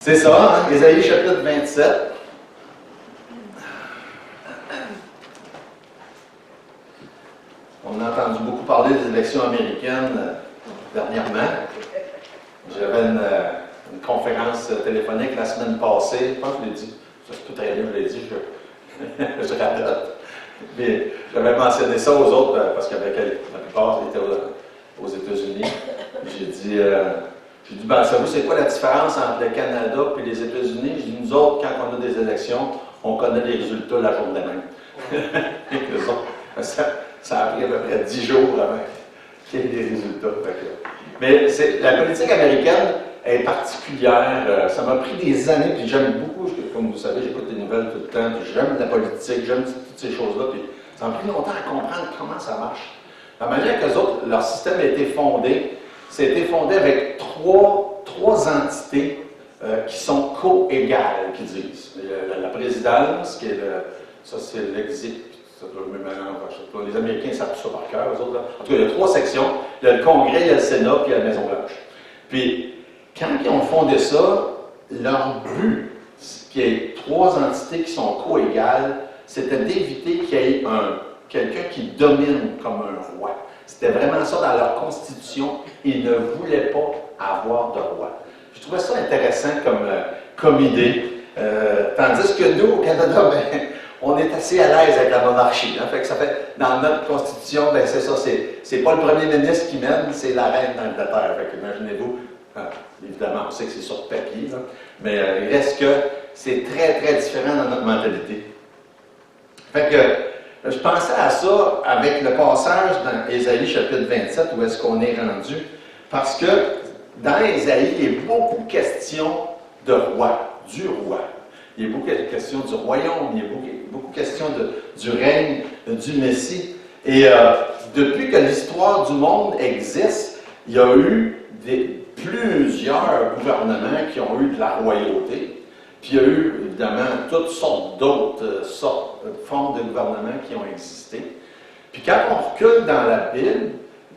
C'est ça, hein? Ésaïe chapitre 27. On a entendu beaucoup parler des élections américaines dernièrement. J'avais une conférence téléphonique la semaine passée. Je pense que je l'ai dit. Ça se peut très bien, je l'ai dit. Je radote. Mais j'avais mentionné ça aux autres parce qu'il y avait la plupart étaient aux États-Unis. J'ai dit, ben, savez-vous, c'est quoi la différence entre le Canada et les États-Unis? J'ai dit, nous autres, quand on a des élections, on connaît les résultats la journée même. Ça a pris à peu près 10 jours avant qu'il y ait des résultats. Mais la politique américaine est particulière. Ça m'a pris des années, puis j'aime beaucoup, comme vous savez, j'écoute des nouvelles tout le temps, puis j'aime la politique, j'aime toutes ces choses-là, puis ça m'a pris longtemps à comprendre comment ça marche. La manière qu'eux autres, leur système a été fondé, c'était fondé avec trois entités qui sont co-égales, qu'ils disent. La présidence, qui est ça c'est l'exécutif. Les Américains savent tout ça par cœur, eux autres. Là. En tout cas, il y a 3 sections. Il y a le Congrès, il y a le Sénat, puis il y a la Maison-Blanche. Puis, quand ils ont fondé ça, leur but, qu'il y ait 3 entités qui sont co-égales, c'était d'éviter qu'il y ait quelqu'un qui domine comme un roi. C'était vraiment ça dans leur constitution. Ils ne voulaient pas avoir de roi. Je trouvais ça intéressant comme idée. Tandis que nous, au Canada, ben, on est assez à l'aise avec la monarchie. Hein? Fait que ça fait, dans notre constitution, ben, c'est ça, c'est pas le premier ministre qui mène, c'est la reine d'Angleterre. Fait que imaginez-vous, évidemment, on sait que c'est sur papier, là, mais il reste que c'est très, très différent dans notre mentalité. Fait que je pensais à ça avec le passage dans Ésaïe chapitre 27, où est-ce qu'on est rendu, parce que dans Ésaïe, il y a beaucoup de questions de roi, du roi. Il y a beaucoup de questions du royaume, il y a beaucoup de questions du règne du Messie. Et depuis que l'histoire du monde existe, il y a eu plusieurs gouvernements qui ont eu de la royauté. Puis il y a eu, évidemment, toutes sortes d'autres formes de gouvernements qui ont existé. Puis quand on recule dans la Bible,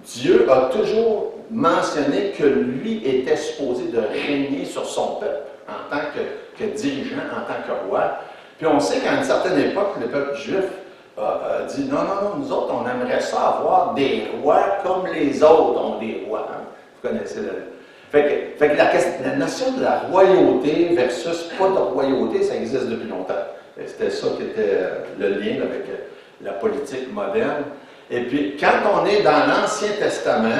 Dieu a toujours mentionné que lui était supposé de régner sur son peuple en tant que dirigeant, en tant que roi. Puis on sait qu'à une certaine époque, le peuple juif a dit non, nous autres, on aimerait ça avoir des rois comme les autres ont des rois. Hein? Vous connaissez Fait que la notion de la royauté versus pas de royauté, ça existe depuis longtemps. C'était ça qui était le lien avec la politique moderne. Et puis, quand on est dans l'Ancien Testament,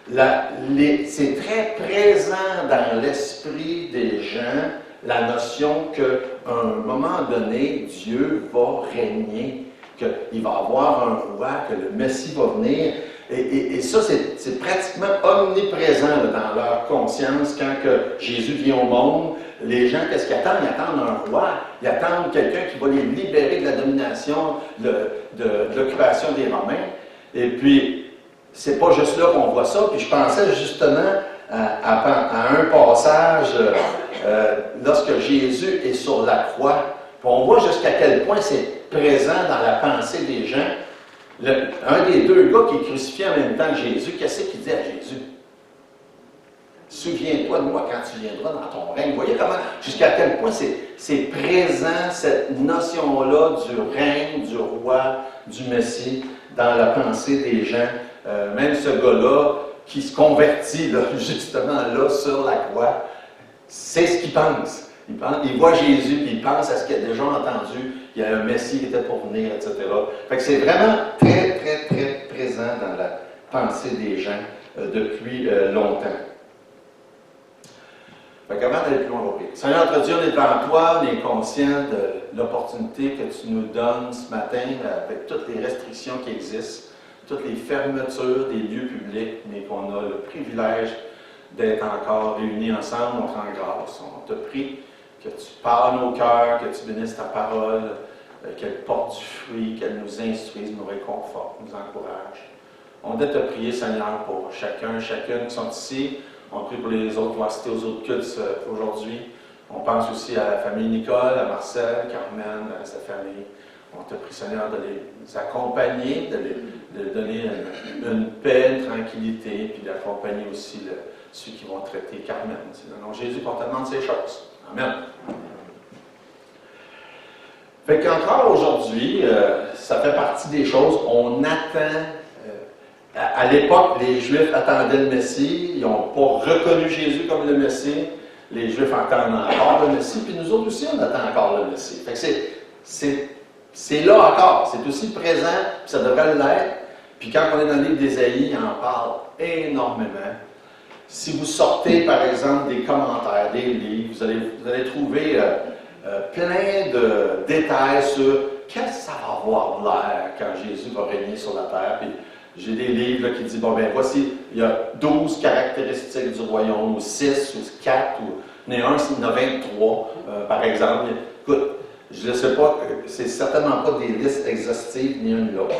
c'est très présent dans l'esprit des gens la notion qu'à un moment donné, Dieu va régner, qu'il va avoir un roi, que le Messie va venir. Et ça, c'est pratiquement omniprésent là, dans leur conscience quand que Jésus vient au monde. Les gens, qu'est-ce qu'ils attendent? Ils attendent un roi. Ils attendent quelqu'un qui va les libérer de la domination, de l'occupation des Romains. Et puis, c'est pas juste là qu'on voit ça. Puis je pensais justement à un passage lorsque Jésus est sur la croix. Puis on voit jusqu'à quel point c'est présent dans la pensée des gens. Un des 2 gars qui est crucifié en même temps que Jésus, qu'est-ce qu'il dit à Jésus? Souviens-toi de moi quand tu viendras dans ton règne. Vous voyez comment, jusqu'à quel point c'est présent, cette notion-là du règne, du roi, du Messie, dans la pensée des gens. Même ce gars-là, qui se convertit là, justement là, sur la croix, c'est ce qu'il pense. Il voit Jésus, puis il pense à ce qu'il a déjà entendu. Il y a un Messie qui était pour venir, etc. Fait que c'est vraiment très, très, très présent dans la pensée des gens depuis longtemps. Fait qu'avant d'aller plus loin, on va prier. Seigneur, notre Dieu, on est devant toi, on est conscient de l'opportunité que tu nous donnes ce matin avec toutes les restrictions qui existent, toutes les fermetures des lieux publics, mais qu'on a le privilège d'être encore réunis ensemble. On te rend grâce. On te prie que tu parles nos cœurs, que tu bénisses ta parole, qu'elle porte du fruit, qu'elle nous instruise, nous réconforte, nous encourage. On doit te prier, Seigneur, pour chacune qui sont ici. On prie pour les autres qui vont assister aux autres cultes aujourd'hui. On pense aussi à la famille Nicole, à Marcel, Carmen, à sa famille. On te prie, Seigneur, de les accompagner, de donner une paix, une tranquillité, puis d'accompagner aussi ceux qui vont traiter Carmen. C'est le nom de Jésus qu'on te demande ces choses. Amen. Fait qu'encore aujourd'hui, ça fait partie des choses, on attend. À l'époque, les Juifs attendaient le Messie, ils n'ont pas reconnu Jésus comme le Messie. Les Juifs attendent encore le Messie, puis nous autres aussi, on attend encore le Messie. Fait que c'est là encore, c'est aussi présent, puis ça devrait l'être. Puis quand on est dans le livre d'Ésaïe, il en parle énormément. Si vous sortez, par exemple, des commentaires, des livres, vous allez trouver plein de détails sur qu'est-ce que ça va avoir l'air quand Jésus va régner sur la terre. Puis j'ai des livres là, qui disent, bon ben voici, il y a 12 caractéristiques du royaume, ou 6, ou 4, ou il y en a un, il y en a 23, par exemple. Écoute, je ne sais pas, c'est certainement pas des listes exhaustives, ni une ni l'autre.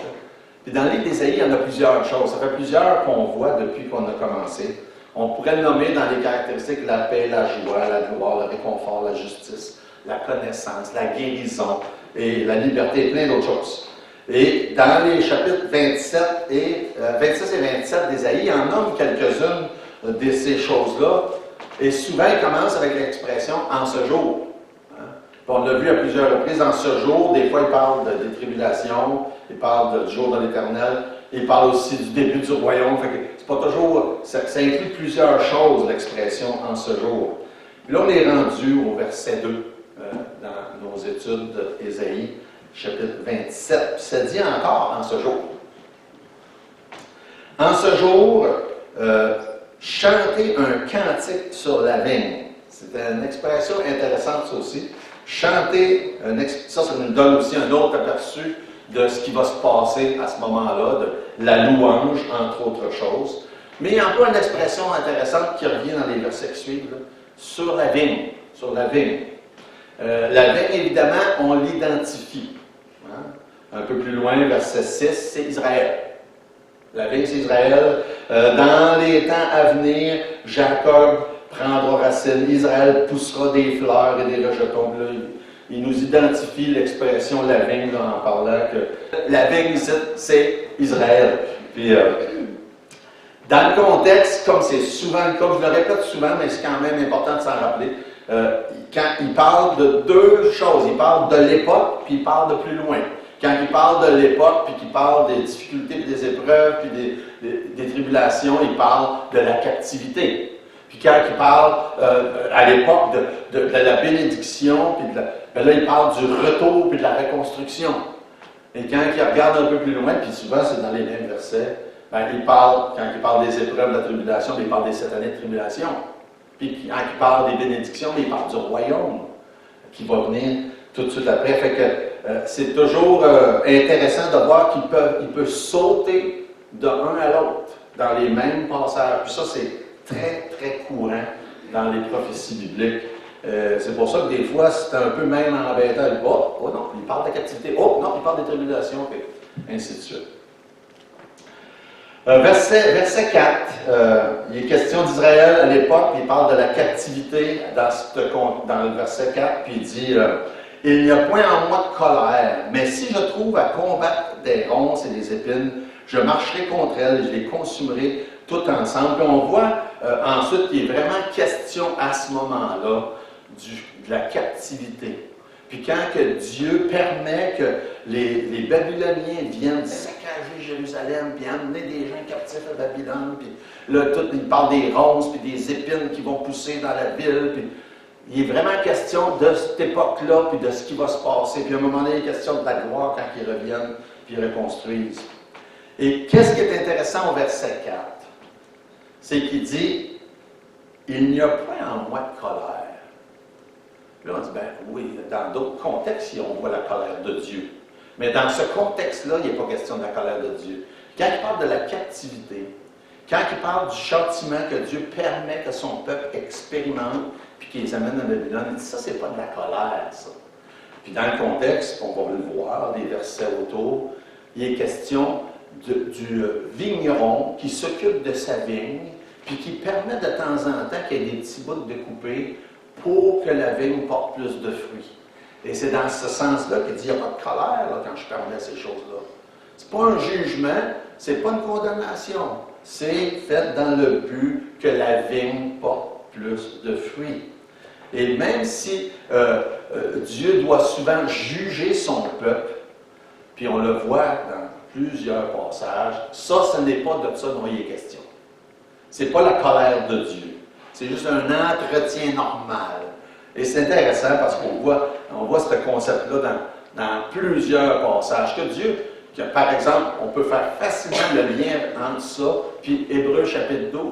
Puis dans le livre d'Ésaïe, il y en a plusieurs choses. Ça fait plusieurs qu'on voit depuis qu'on a commencé. On pourrait le nommer dans les caractéristiques la paix, la joie, la gloire, le réconfort, la justice, la connaissance, la guérison et la liberté et plein d'autres choses. Et dans les chapitres 26 et 27 d'Ésaïe, il en nomme quelques-unes de ces choses-là. Et souvent, il commence avec l'expression « en ce jour ». On l'a vu à plusieurs reprises, en ce jour, des fois il parle des tribulations, il parle du jour de l'Éternel, il parle aussi du début du royaume. C'est pas toujours, ça inclut plusieurs choses, l'expression en ce jour. Puis là, on est rendu au verset 2 dans nos études d'Ésaïe, chapitre 27. Puis ça dit encore en ce jour. En ce jour, chantez un cantique sur la vigne. C'est une expression intéressante, ça aussi. Chanter, ça nous donne aussi un autre aperçu de ce qui va se passer à ce moment-là, de la louange, entre autres choses. Mais il y a encore une expression intéressante qui revient dans les versets qui suivent, là, sur la vigne. Sur la vigne. La vigne, évidemment, on l'identifie. Hein? Un peu plus loin, verset 6, c'est Israël. La vigne, c'est Israël. Dans les temps à venir, Jacob prendra racine, Israël poussera des fleurs et des rejetons. Là, il nous identifie l'expression la vigne en parlant que la vigne, c'est Israël. Puis, dans le contexte, comme c'est souvent le cas, je le répète souvent, mais c'est quand même important de s'en rappeler, quand il parle de deux choses, il parle de l'époque, puis il parle de plus loin. Quand il parle de l'époque, puis qu'il parle des difficultés, puis des épreuves, puis des tribulations, il parle de la captivité. Puis quand il parle à l'époque de la bénédiction, puis là il parle du retour puis de la reconstruction. Et quand il regarde un peu plus loin, puis souvent c'est dans les mêmes versets, quand il parle des épreuves de la tribulation, il parle des 7 années de tribulation. Puis quand il parle des bénédictions, il parle du royaume qui va venir tout de suite après. Fait que c'est toujours intéressant de voir qu'il peut sauter d'un à l'autre dans les mêmes passages. Puis ça, c'est très, très courant dans les prophéties bibliques. C'est pour ça que des fois, c'est un peu même embêtant. Oh non, il parle de la captivité. Oh non, il parle des tribulations. Et ainsi de suite. Verset 4, il est question d'Israël à l'époque, il parle de la captivité dans le verset 4, puis il dit il n'y a point en moi de colère, mais si je trouve à combattre des ronces et des épines, je marcherai contre elles et je les consumerai tout ensemble. Puis on voit ensuite qu'il est vraiment question à ce moment-là de la captivité. Puis quand que Dieu permet que les Babyloniens viennent saccager Jérusalem, puis amener des gens captifs à Babylone, puis là, il parle des ronces, puis des épines qui vont pousser dans la ville, puis il est vraiment question de cette époque-là, puis de ce qui va se passer. Puis à un moment donné, il est question de la gloire quand ils reviennent, puis ils reconstruisent. Et qu'est-ce qui est intéressant au verset 4? C'est qu'il dit, il n'y a point en moi de colère. Là, on dit, ben oui, dans d'autres contextes, on voit la colère de Dieu. Mais dans ce contexte-là, il n'est pas question de la colère de Dieu. Quand il parle de la captivité, quand il parle du châtiment que Dieu permet que son peuple expérimente, puis qu'il les amène à Babylone, il dit, ça, c'est pas de la colère, ça. Puis dans le contexte, on va le voir, des versets autour, il est question du vigneron qui s'occupe de sa vigne, puis qui permet de temps en temps qu'il y ait des petits bouts découpés pour que la vigne porte plus de fruits. Et c'est dans ce sens-là qu'il dit, il n'y a pas de colère là, quand je permets ces choses-là. Ce n'est pas un jugement, ce n'est pas une condamnation. C'est fait dans le but que la vigne porte plus de fruits. Et même si Dieu doit souvent juger son peuple, puis on le voit dans plusieurs passages, ça, ce n'est pas de ça dont il est question. Ce n'est pas la colère de Dieu. C'est juste un entretien normal. Et c'est intéressant parce qu'on voit ce concept-là dans plusieurs passages. Que Dieu, par exemple, on peut faire facilement le lien entre ça, puis Hébreux chapitre 12.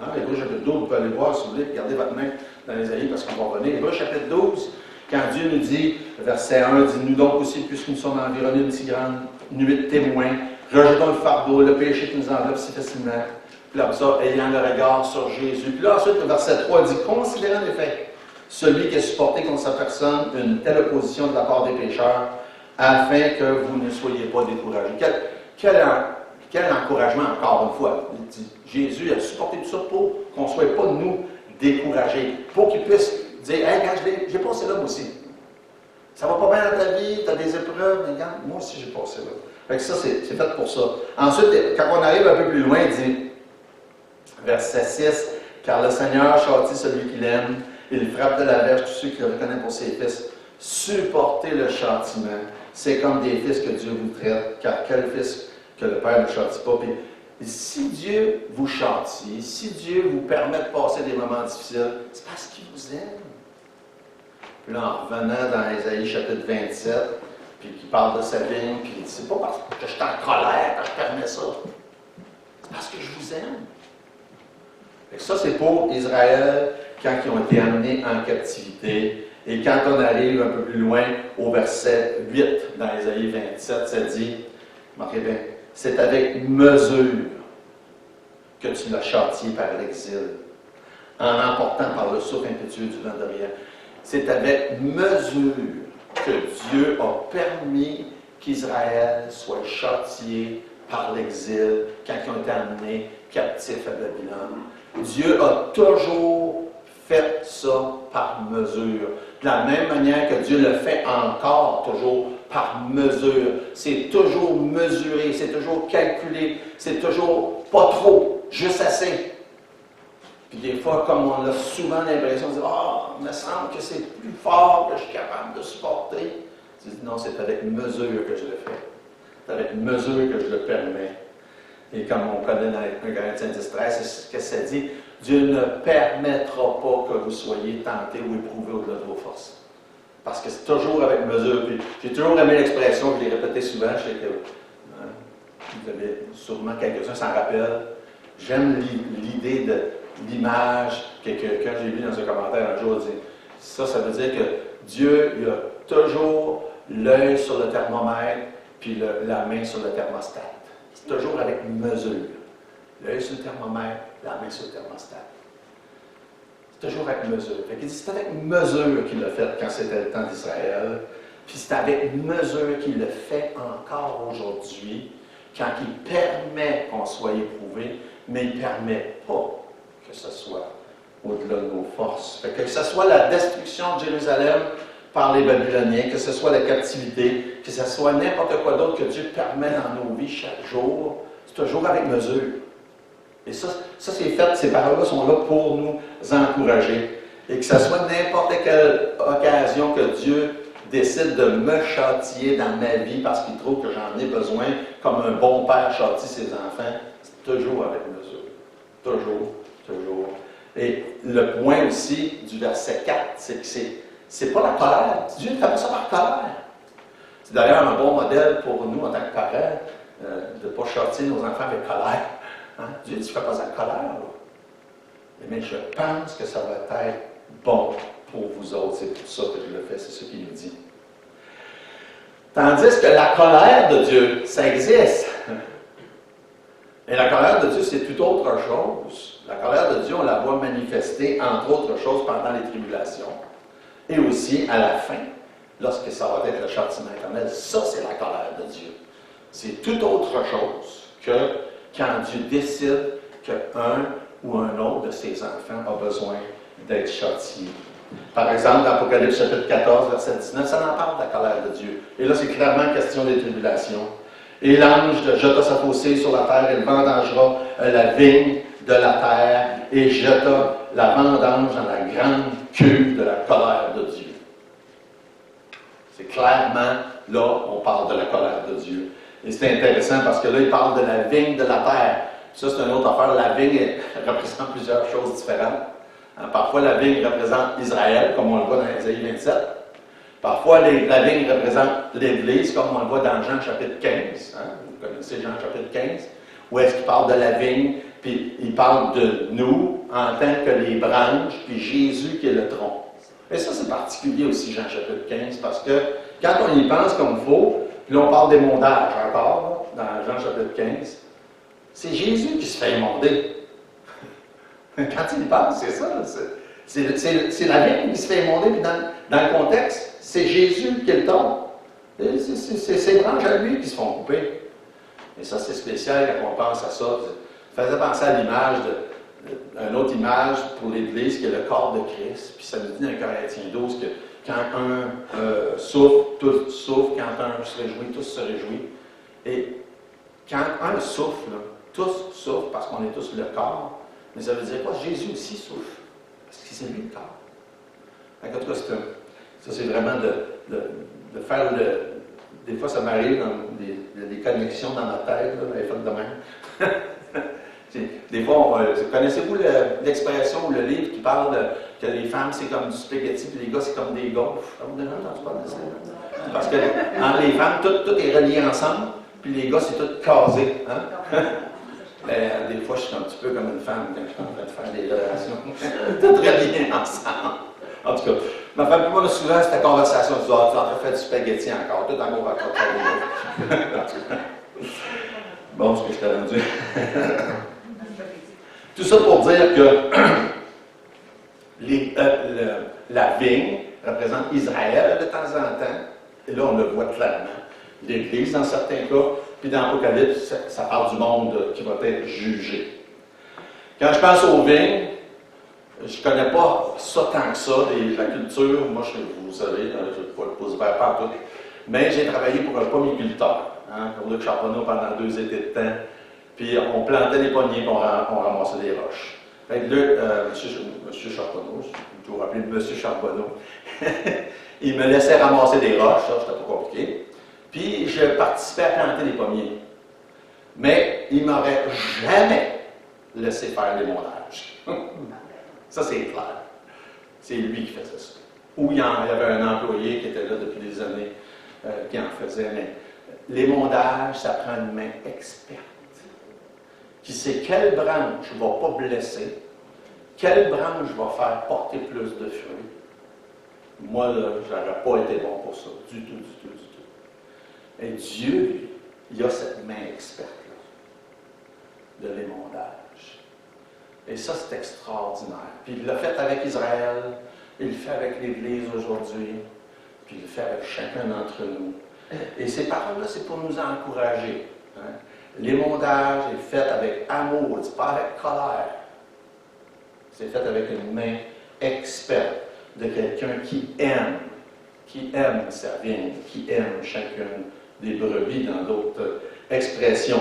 Hein, Hébreux chapitre 12, vous pouvez aller voir si vous voulez, regardez votre main dans les Ésaïe parce qu'on va revenir. Hébreux chapitre 12, quand Dieu nous dit, verset 1, dit-nous donc aussi, puisque nous sommes environnés d'une si grande nuée de témoins, rejetons le fardeau, le péché qui nous enveloppe si facilement. Puis là, comme ça, ayant le regard sur Jésus. Puis là, ensuite, le verset 3 dit, considérant en effet celui qui a supporté contre sa personne une telle opposition de la part des pécheurs, afin que vous ne soyez pas découragés. Quel encouragement, encore une fois. Jésus a supporté tout ça pour qu'on ne soit pas, nous, découragés. Pour qu'il puisse dire, hey, regarde, j'ai passé là, moi aussi. Ça va pas bien dans ta vie, tu as des épreuves, mais regarde, moi aussi, j'ai passé là. Fait que ça, c'est fait pour ça. Ensuite, quand on arrive un peu plus loin, il dit, verset 6, car le Seigneur châtie celui qu'il aime, il frappe de la verge tous ceux qui le reconnaissent pour ses fils. Supportez le châtiment. C'est comme des fils que Dieu vous traite, car quel fils que le Père ne châtie pas. Puis, si Dieu vous châtie, si Dieu vous permet de passer des moments difficiles, c'est parce qu'il vous aime. Puis là, en revenant dans Ésaïe chapitre 27, puis qui parle de sa vigne, puis il dit, c'est pas parce que je suis en colère que je permets ça. C'est parce que je vous aime. Et ça, c'est pour Israël quand ils ont été amenés en captivité. Et quand on arrive un peu plus loin au verset 8 dans Ésaïe 27, ça dit, marquez bien, c'est avec mesure que tu l'as châtié par l'exil, en l'emportant par le souffle impétueux du vent d'Orient. C'est avec mesure que Dieu a permis qu'Israël soit châtié par l'exil quand ils ont été amenés captifs à Babylone. Dieu a toujours fait ça par mesure. De la même manière que Dieu le fait encore toujours par mesure. C'est toujours mesuré, c'est toujours calculé, c'est toujours pas trop, juste assez. Puis des fois, comme on a souvent l'impression de dire « Ah, il me semble que c'est plus fort que je suis capable de supporter. » Non, c'est avec mesure que je le fais. C'est avec mesure que je le permets. Et comme on connaît dans 1 Corinthiens 10, 13, c'est ce que ça dit. Dieu ne permettra pas que vous soyez tentés ou éprouvés au-delà de vos forces. Parce que c'est toujours avec mesure. Puis j'ai toujours aimé l'expression, je l'ai répétée souvent, je sais que vous avez sûrement quelques-uns s'en rappellent. J'aime l'idée de l'image que quelqu'un, j'ai vu dans un commentaire un jour, dit ça veut dire que Dieu il a toujours l'œil sur le thermomètre puis la main sur le thermostat. C'est toujours avec mesure. L'œil sur le thermomètre, la main sur le thermostat. C'est toujours avec mesure. Il dit c'est avec mesure qu'il l'a fait quand c'était le temps d'Israël. Puis c'est avec mesure qu'il le fait encore aujourd'hui, quand il permet qu'on soit éprouvé, mais il ne permet pas que ce soit au-delà de nos forces. Que ce soit la destruction de Jérusalem par les Babyloniens, que ce soit la captivité, que ce soit n'importe quoi d'autre que Dieu permet dans nos vies chaque jour, c'est toujours avec mesure. Et ça c'est fait, ces paroles-là sont là pour nous encourager. Et que ce soit n'importe quelle occasion que Dieu décide de me châtier dans ma vie parce qu'il trouve que j'en ai besoin, comme un bon père châtie ses enfants, c'est toujours avec mesure. Toujours, toujours. Et le point aussi du verset 4, c'est que c'est pas la colère. Dieu ne fait pas ça par colère. C'est d'ailleurs un bon modèle pour nous en tant que parents, de ne pas châtier nos enfants avec colère. Hein? Dieu ne fait pas ça avec colère. Mais je pense que ça va être bon pour vous autres. C'est pour ça que je le fais, c'est ce qu'il nous dit. Tandis que la colère de Dieu, ça existe. Et la colère de Dieu, c'est tout autre chose. La colère de Dieu, on la voit manifester, entre autres choses, pendant les tribulations. Et aussi à la fin, lorsque ça va être le châtiment éternel. Ça, c'est la colère de Dieu. C'est tout autre chose que quand Dieu décide qu'un ou un autre de ses enfants a besoin d'être châtié. Par exemple, dans Apocalypse chapitre 14, verset 19, ça en parle de la colère de Dieu. Et là, c'est clairement question des tribulations. Et l'ange jeta sa faucille sur la terre, il vendangera la vigne de la terre, et jeta la vendange dans la grande cuve de la colère de Dieu. C'est clairement, là, on parle de la colère de Dieu. Et c'est intéressant parce que là, il parle de la vigne de la terre. Ça, c'est une autre affaire. La vigne représente plusieurs choses différentes. Parfois, la vigne représente Israël, comme on le voit dans Ésaïe 27. Parfois, la vigne représente l'Église, comme on le voit dans Jean chapitre 15. Vous connaissez Jean chapitre 15, où est-ce qu'il parle de la vigne, puis il parle de nous en tant que les branches, puis Jésus qui est le tronc. Et ça, c'est particulier aussi, Jean chapitre 15, parce que quand on y pense comme il faut, puis là, on parle d'émondage encore, là, dans Jean chapitre 15, c'est Jésus qui se fait émonder. Quand il y pense, c'est ça. C'est la vigne qui se fait émonder, puis dans le contexte, c'est Jésus qui est le tronc. C'est ses branches à lui qui se font couper. Et ça, c'est spécial quand on pense à ça. Ça faisait penser à l'image une autre image pour l'Église qui est le corps de Christ. Puis ça nous dit dans Corinthiens 12 que quand un souffre, tous souffrent. Quand un se réjouit, tous se réjouissent. Et quand un souffre, là, tous souffrent parce qu'on est tous le corps. Mais ça veut dire quoi? Jésus aussi souffre. Parce que c'est lui le corps. En tout cas, ça c'est vraiment de faire le. Des fois, ça m'arrive dans des connexions dans ma tête, là, les fautes de même. Des fois, connaissez-vous l'expression ou le livre qui parle que les femmes, c'est comme du spaghetti, puis les gars, c'est comme des gaufres? Vous avez déjà entendu parler de ça? Parce que entre les femmes, tout est relié ensemble, puis les gars, c'est tout casé. Hein? Ben, des fois, je suis un petit peu comme une femme quand je suis en train de faire des relations. Tout relié ensemble. En tout cas, ma femme et moi, souvent, c'était conversation du soir, tu es en train de faire du spaghetti encore, tout en gros encore des bon, ce que je t'ai rendu. Tout ça pour dire que la vigne représente Israël de temps en temps, et là on le voit clairement. L'Église dans certains cas, puis dans l'Apocalypse, ça parle du monde qui va être jugé. Quand je pense aux vignes, je ne connais pas ça tant que ça, la culture, moi vous savez, je ne vais pas le pouce vert partout, mais j'ai travaillé pour un pommiculteur, pour Luc Charbonneau pendant 2 étés de temps. Puis on plantait des pommiers, puis on ramassait des roches. Fait que Luc, M. Charbonneau, je toujours appelé M. Charbonneau, il me laissait ramasser des roches, ça c'était pas compliqué. Puis je participais à planter des pommiers. Mais il ne m'aurait jamais laissé faire l'émondage. Ça c'est clair. C'est lui qui faisait ça. Ou il y avait un employé qui était là depuis des années, qui en faisait, mais l'émondage, ça prend une main experte, qui sait quelle branche ne va pas blesser, quelle branche va faire porter plus de fruits. Moi, là, je n'aurais pas été bon pour ça, du tout. Et Dieu, lui, il a cette main experte-là, de l'émondage. Et ça, c'est extraordinaire. Puis il l'a fait avec Israël, il le fait avec l'Église aujourd'hui, puis il le fait avec chacun d'entre nous. Et ces paroles-là, c'est pour nous encourager. Hein? L'émondage est fait avec amour, c'est pas avec colère. C'est fait avec une main experte de quelqu'un qui aime sa vigne, qui aime chacune des brebis dans d'autres expressions.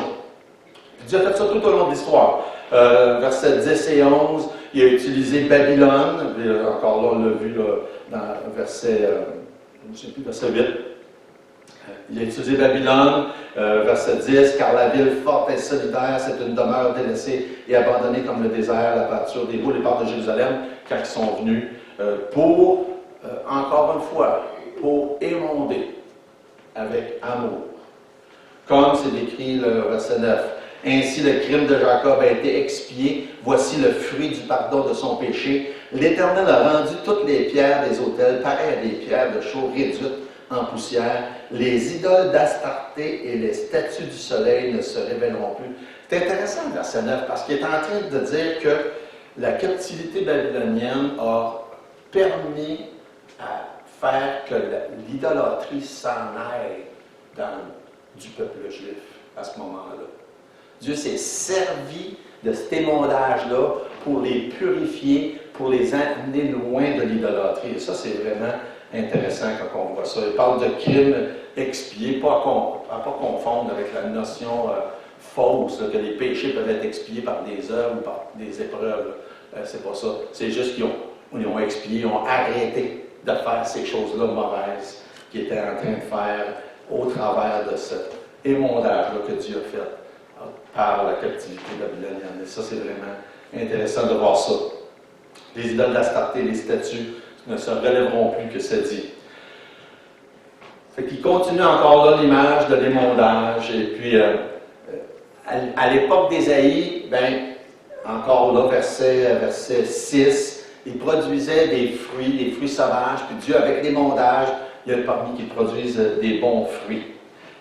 Dieu a fait ça tout au long de l'histoire. Versets 10 et 11, il a utilisé Babylone, encore là on l'a vu là, dans verset 8. Il a utilisé Babylone, verset 10, car la ville forte et solidaire, c'est une demeure délaissée et abandonnée comme le désert, la pâture des roues, les portes de Jérusalem, quand ils sont venus, pour, encore une fois, pour émonder avec amour. Comme c'est décrit le verset 9. Ainsi le crime de Jacob a été expié, voici le fruit du pardon de son péché. L'Éternel a rendu toutes les pierres des autels pareilles à des pierres de chaux réduites en poussière. Les idoles d'Astarté et les statues du soleil ne se révéleront plus. C'est intéressant le verset 9 parce qu'il est en train de dire que la captivité babylonienne a permis à faire que l'idolâtrie s'en aille du peuple juif à ce moment-là. Dieu s'est servi de cet émondage-là pour les purifier, pour les amener loin de l'idolâtrie. Et ça, c'est vraiment intéressant quand on voit ça. Il parle de crime expié, pas à confondre avec la notion fausse, là, que les péchés peuvent être expiés par des œuvres ou par des épreuves. c'est pas ça. C'est juste qu'ils ont expié, ils ont arrêté de faire ces choses-là mauvaises qu'ils étaient en train de faire au travers de cet émondage-là que Dieu a fait par la captivité babylonienne. Et ça, c'est vraiment intéressant de voir ça. Les idoles d'Astarté, les statues ne se relèveront plus que c'est dit. Fait qu'il continue encore là l'image de l'émondage. Et puis, à l'époque d'Ésaïe, encore là, verset 6, il produisait des fruits sauvages, puis Dieu, avec l'émondage, il y a parmi qui produisent des bons fruits.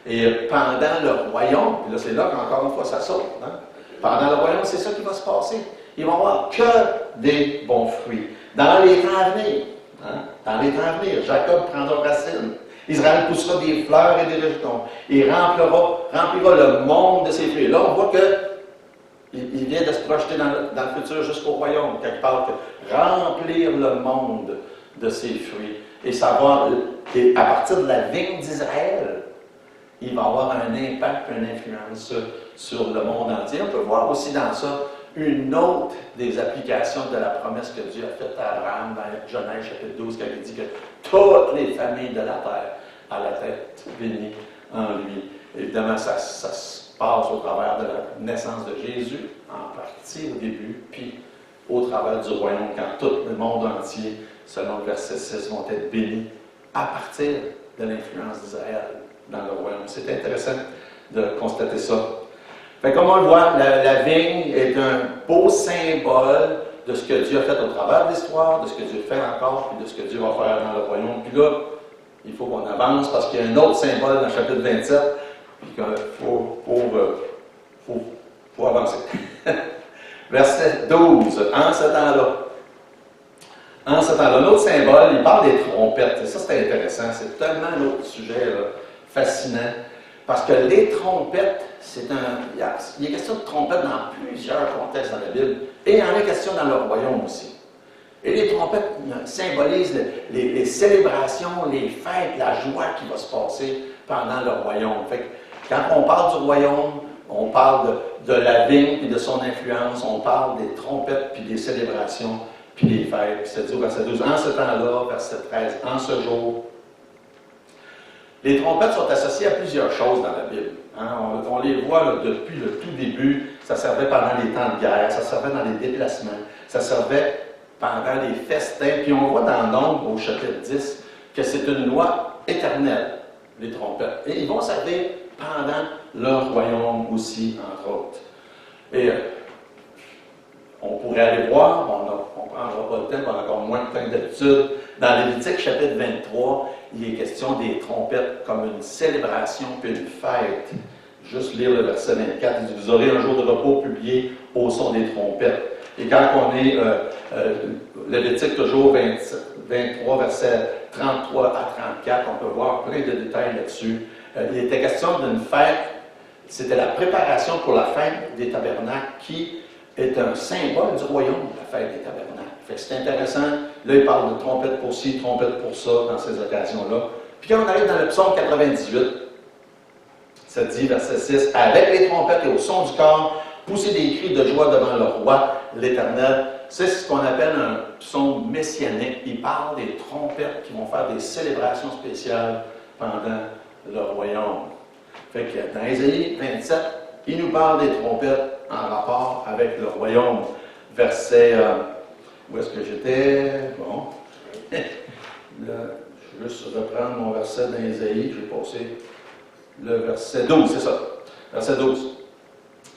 Et pendant le royaume, puis là, c'est là qu'encore une fois, ça saute. Hein? Pendant le royaume, c'est ça qui va se passer. Ils vont avoir que des bons fruits. Dans les temps à venir, dans les temps à venir, Jacob prendra racine. Israël poussera des fleurs et des rejetons. Il remplira le monde de ses fruits. Là, on voit qu'il vient de se projeter dans le futur jusqu'au royaume, quand il parle que remplir le monde de ses fruits. Et ça va, à partir de la vigne d'Israël, il va avoir un impact, une influence sur le monde entier. On peut voir aussi dans ça une autre des applications de la promesse que Dieu a faite à Abraham dans Genèse chapitre 12, quand il dit que toutes les familles de la terre à la tête bénie en lui. Évidemment, ça se passe au travers de la naissance de Jésus, en partie au début, puis au travers du royaume, quand tout le monde entier, selon le verset 6, vont être bénis à partir de l'influence d'Israël dans le royaume. C'est intéressant de constater ça. Fait comme on le voit, la vigne est un beau symbole de ce que Dieu a fait au travers de l'histoire, de ce que Dieu fait encore, puis de ce que Dieu va faire dans le royaume. Puis là, il faut qu'on avance parce qu'il y a un autre symbole dans le chapitre 27, puis qu'il faut avancer. Verset 12, en ce temps-là. En ce temps-là, l'autre symbole, il parle des trompettes. Et ça, c'est intéressant. C'est tellement un autre sujet là, fascinant. Parce que les trompettes, il y a question de trompettes dans plusieurs contextes dans la Bible. Et il y en a question dans le royaume aussi. Et les trompettes symbolisent les célébrations, les fêtes, la joie qui va se passer pendant le royaume. Fait que quand on parle du royaume, on parle de la vigne et de son influence, on parle des trompettes puis des célébrations puis des fêtes. Puis c'est dit au verset 12, en ce temps-là, verset 13, en ce jour. Les trompettes sont associées à plusieurs choses dans la Bible. Hein? On les voit là, depuis le tout début. Ça servait pendant les temps de guerre, ça servait dans les déplacements, ça servait pendant les festins. Puis on voit dans Nombre, au chapitre 10, que c'est une loi éternelle, les trompettes. Et ils vont servir pendant leur royaume aussi, entre autres. Et on pourrait aller voir, on ne prendra pas le temps, on a encore moins de temps que d'habitude. Dans Lévitique, chapitre 23, il est question des trompettes comme une célébration puis une fête. Juste lire le verset 24, il dit, vous aurez un jour de repos publié au son des trompettes. Et quand on est, Lévitique toujours 23, versets 33 à 34, on peut voir plein de détails là-dessus. Il était question d'une fête, c'était la préparation pour la fête des tabernacles qui est un symbole du royaume, la fête des tabernacles. Fait que c'est intéressant. Là, il parle de trompette pour ci, trompette pour ça, dans ces occasions-là. Puis quand on arrive dans le psaume 98, ça dit, verset 6, « Avec les trompettes et au son du corps, poussez des cris de joie devant le roi, l'Éternel. » C'est ce qu'on appelle un psaume messianique. Il parle des trompettes qui vont faire des célébrations spéciales pendant le royaume. Fait que dans Ésaïe 27, il nous parle des trompettes en rapport avec le royaume. Verset, où est-ce que j'étais? Bon. Là, je vais juste reprendre mon verset dans Ésaïe. Je vais passer le verset 12, c'est ça. Verset 12.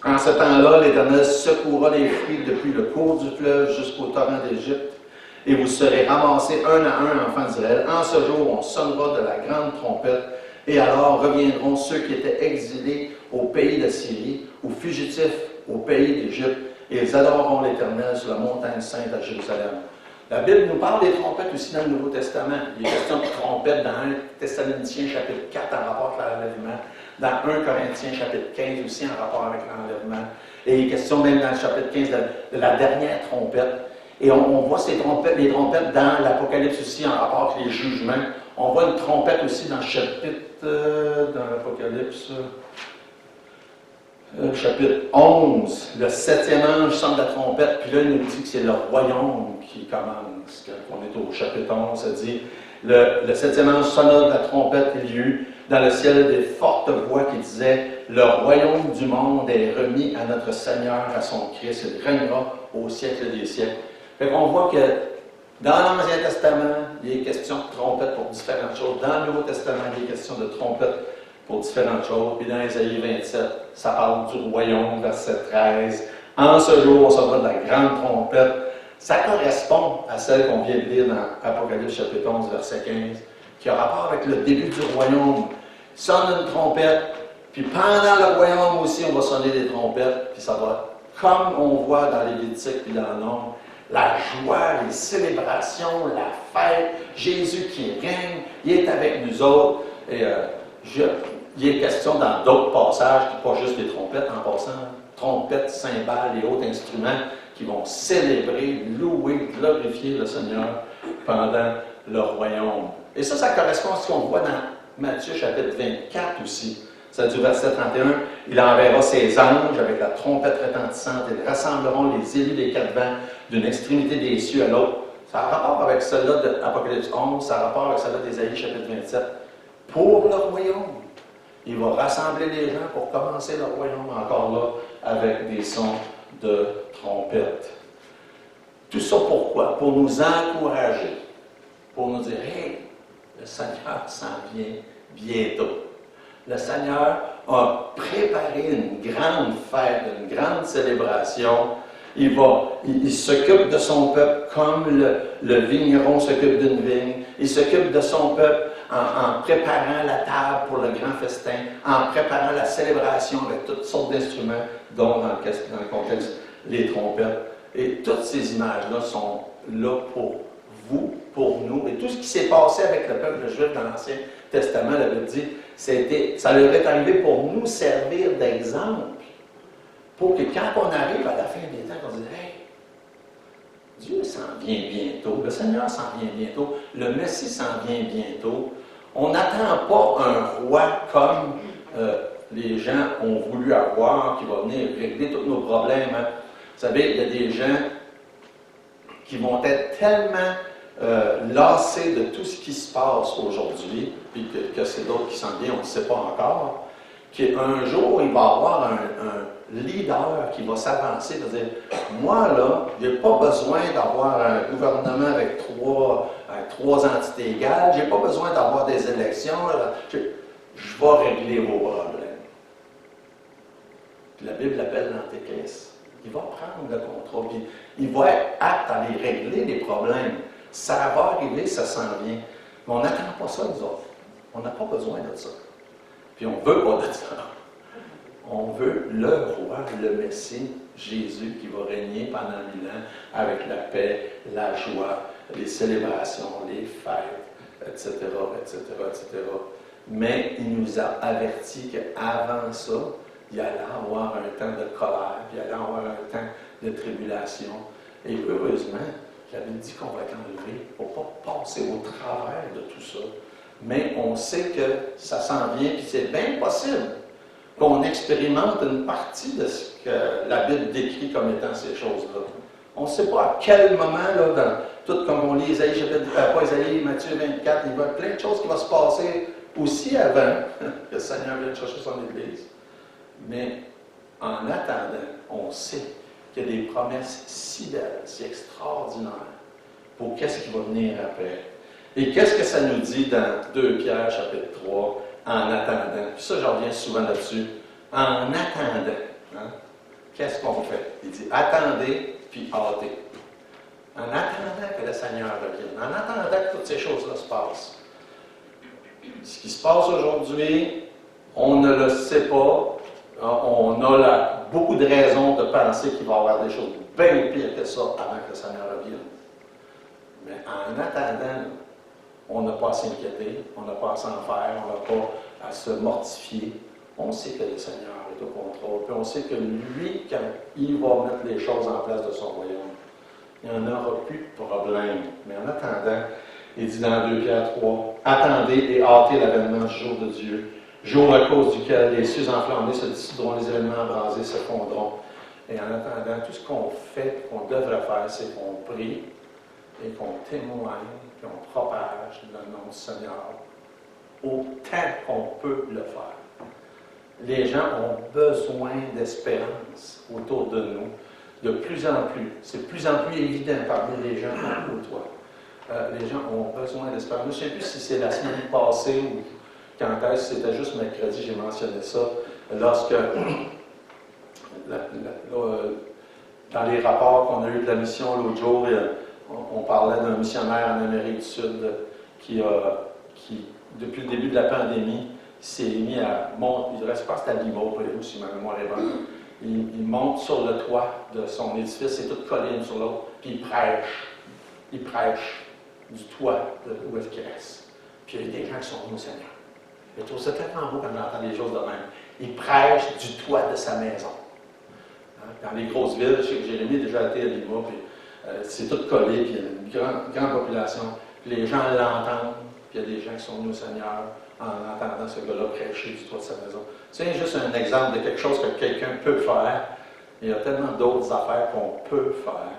En ce temps-là, l'Éternel secourra les fruits depuis le cours du fleuve jusqu'au torrent d'Égypte, et vous serez ramassés un à un, enfants d'Israël. En ce jour, on sonnera de la grande trompette, et alors reviendront ceux qui étaient exilés au pays de Syrie, ou fugitifs au pays d'Égypte, et ils adoreront l'Éternel sur la montagne sainte à Jérusalem. La Bible nous parle des trompettes aussi dans le Nouveau Testament. Il est question de trompettes dans 1 Thessaloniciens chapitre 4 en rapport avec l'enlèvement, dans 1 Corinthiens chapitre 15 aussi en rapport avec l'enlèvement. Et il est question même dans le chapitre 15 de la dernière trompette. Et on voit ces trompettes, les trompettes dans l'Apocalypse aussi en rapport avec les jugements. On voit une trompette aussi dans le chapitre, dans l'Apocalypse. chapitre 11, le 7e ange sonne la trompette, puis là, il nous dit que c'est le royaume qui commence. Quand on est au chapitre 11, ça dit, le 7e ange sonna la trompette, il y eut dans le ciel des fortes voix qui disaient, le royaume du monde est remis à notre Seigneur, à son Christ, il régnera au siècle des siècles. Fait qu'on voit que dans l'Ancien Testament, il est question de trompette pour différentes choses. Dans le Nouveau Testament, il est question de trompette pour différentes choses. Puis dans Ésaïe 27, ça parle du royaume, verset 13. En ce jour, on s'en va de la grande trompette. Ça correspond à celle qu'on vient de lire dans Apocalypse chapitre 11, verset 15, qui a rapport avec le début du royaume. Sonne une trompette, puis pendant le royaume aussi, on va sonner des trompettes, puis ça va, comme on voit dans les Lévitique puis dans le Nombre, la joie, les célébrations, la fête, Jésus qui règne, il est avec nous autres. Et il est question dans d'autres passages, pas juste des trompettes en passant, trompettes, cymbales et autres instruments qui vont célébrer, louer, glorifier le Seigneur pendant le royaume. Et ça correspond à ce qu'on voit dans Matthieu chapitre 24 aussi. Ça dit au verset 31, « Il enverra ses anges avec la trompette retentissante, et ils rassembleront les élus des quatre vents d'une extrémité des cieux à l'autre. » Ça a rapport avec celle-là d'Apocalypse 11, ça a rapport avec celle-là d'Ésaïe chapitre 27. Pour le royaume. Il va rassembler les gens pour commencer le royaume encore là avec des sons de trompette. Tout ça pourquoi? Pour nous encourager, pour nous dire, « Hey, le Seigneur s'en vient bientôt. » Le Seigneur a préparé une grande fête, une grande célébration. Il s'occupe de son peuple comme le vigneron s'occupe d'une vigne. Il s'occupe de son peuple en préparant la table pour le grand festin, en préparant la célébration avec toutes sortes d'instruments, dont dans le contexte les trompettes. Et toutes ces images-là sont là pour vous, pour nous. Et tout ce qui s'est passé avec le peuple juif dans l'Ancien Testament, la Bible dit, ça leur est arrivé pour nous servir d'exemple. Pour que quand on arrive à la fin des temps, on dise, hey, Dieu s'en vient bientôt, le Seigneur s'en vient bientôt, le Messie s'en vient bientôt. On n'attend pas un roi comme les gens ont voulu avoir, qui va venir régler tous nos problèmes. Hein. Vous savez, il y a des gens qui vont être tellement lassés de tout ce qui se passe aujourd'hui, puis que c'est d'autres qui s'en viennent, on ne sait pas encore, qu'un jour, il va y avoir un leader qui va s'avancer, va dire, moi là, je n'ai pas besoin d'avoir un gouvernement avec trois entités égales, je n'ai pas besoin d'avoir des élections, je vais régler vos problèmes. Puis la Bible l'appelle l'Antéchrist. Il va prendre le contrôle, puis il va être apte à les régler, les problèmes. Ça va arriver, ça s'en vient. Mais on n'attend pas ça, nous autres. On n'a pas besoin de ça. Puis on ne veut pas de ça. On veut le roi, le Messie, Jésus, qui va régner pendant 1000 ans avec la paix, la joie, les célébrations, les fêtes, etc., etc., etc. Mais il nous a avertis qu'avant ça, il allait avoir un temps de colère, puis il allait avoir un temps de tribulation. Et heureusement, la Bible dit qu'on va être enlevé pour ne pas passer au travers de tout ça. Mais on sait que ça s'en vient, puis c'est bien possible qu'on expérimente une partie de ce que la Bible décrit comme étant ces choses-là. On ne sait pas à quel moment, là, dans tout comme on lit Ésaïe, pas Ésaïe, Matthieu 24, il va y avoir plein de choses qui vont se passer aussi avant que le Seigneur vienne chercher son Église. Mais en attendant, on sait qu'il y a des promesses si belles, si extraordinaires pour qu'est-ce qui va venir après. Et qu'est-ce que ça nous dit dans 2 Pierre chapitre 3, en attendant? Puis ça, je reviens souvent là-dessus. En attendant, hein, qu'est-ce qu'on fait? Il dit, attendez, puis hâtez. En attendant que le Seigneur revienne, en attendant que toutes ces choses-là se passent. Ce qui se passe aujourd'hui, on ne le sait pas. On a beaucoup de raisons de penser qu'il va y avoir des choses bien pires que ça avant que le Seigneur revienne. Mais en attendant, on n'a pas à s'inquiéter, on n'a pas à s'en faire, on n'a pas à se mortifier. On sait que le Seigneur est au contrôle, puis on sait que lui, quand il va mettre les choses en place de son royaume, il n'y en aura plus de problème. Mais en attendant, il dit dans 2 Pierre 3, attendez et hâtez l'avènement du jour de Dieu, jour à cause duquel les cieux enflammés se dissoudront, les éléments embrasés se fondront. Et en attendant, tout ce qu'on fait, qu'on devrait faire, c'est qu'on prie et qu'on témoigne, qu'on propage le nom du Seigneur autant qu'on peut le faire. Les gens ont besoin d'espérance autour de nous, de plus en plus. C'est de plus en plus évident parmi les gens qu'on côtoie. Les gens ont besoin d'espérance. Je ne sais plus si c'est la semaine passée ou quand est-ce, c'était juste mercredi, j'ai mentionné ça, lorsque dans les rapports qu'on a eus de la mission l'autre jour, on parlait d'un missionnaire en Amérique du Sud qui, depuis le début de la pandémie, s'est mis à monter, il reste pas à Limo, si ma mémoire est bonne. Il monte sur le toit de son édifice, c'est toute colline sur l'autre, puis il prêche. Il prêche du toit où est-ce qu'il reste. Puis il y a des gens qui sont venus au Seigneur. Je trouve ça tellement beau quand on entend des choses de même. Il prêche du toit de sa maison. Dans les grosses villes, je sais que Jérémy a déjà été à Lima, puis c'est tout collé, puis il y a une grande population. Puis les gens l'entendent, puis il y a des gens qui sont venus au Seigneur en entendant ce gars-là prêcher du toit de sa maison. C'est juste un exemple de quelque chose que quelqu'un peut faire. Il y a tellement d'autres affaires qu'on peut faire.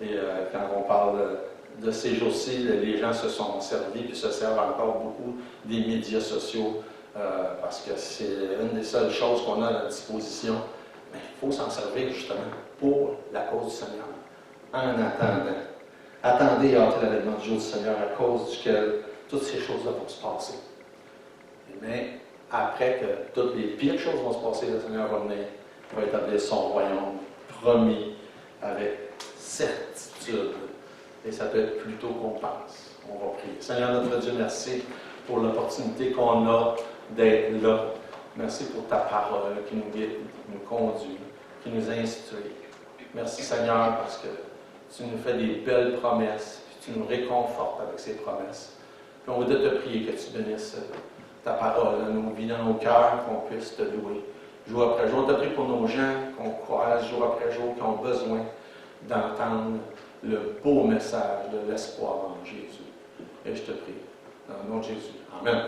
Et quand on parle de ces jours-ci, les gens se sont servis puis se servent encore beaucoup des médias sociaux parce que c'est une des seules choses qu'on a à notre disposition. Mais il faut s'en servir justement pour la cause du Seigneur. En attendant. Attendez et hâtez l'avènement du jour du Seigneur à cause duquel toutes ces choses-là vont se passer. Mais après que toutes les pires choses vont se passer, le Seigneur va venir, va établir son royaume promis avec certitude. Et ça peut être plus tôt qu'on pense. On va prier. Seigneur notre Dieu, merci pour l'opportunité qu'on a d'être là. Merci pour ta parole qui nous guide, qui nous conduit, qui nous instruit. Merci Seigneur parce que tu nous fais des belles promesses, puis tu nous réconfortes avec ces promesses. Puis on veut te prier que tu bénisses ta parole dans nos vies, dans nos cœurs, qu'on puisse te louer. Jour après jour, on te prie pour nos gens qu'on croise jour après jour, qui ont besoin d'entendre le beau message de l'espoir en Jésus. Et je te prie, dans le nom de Jésus. Amen.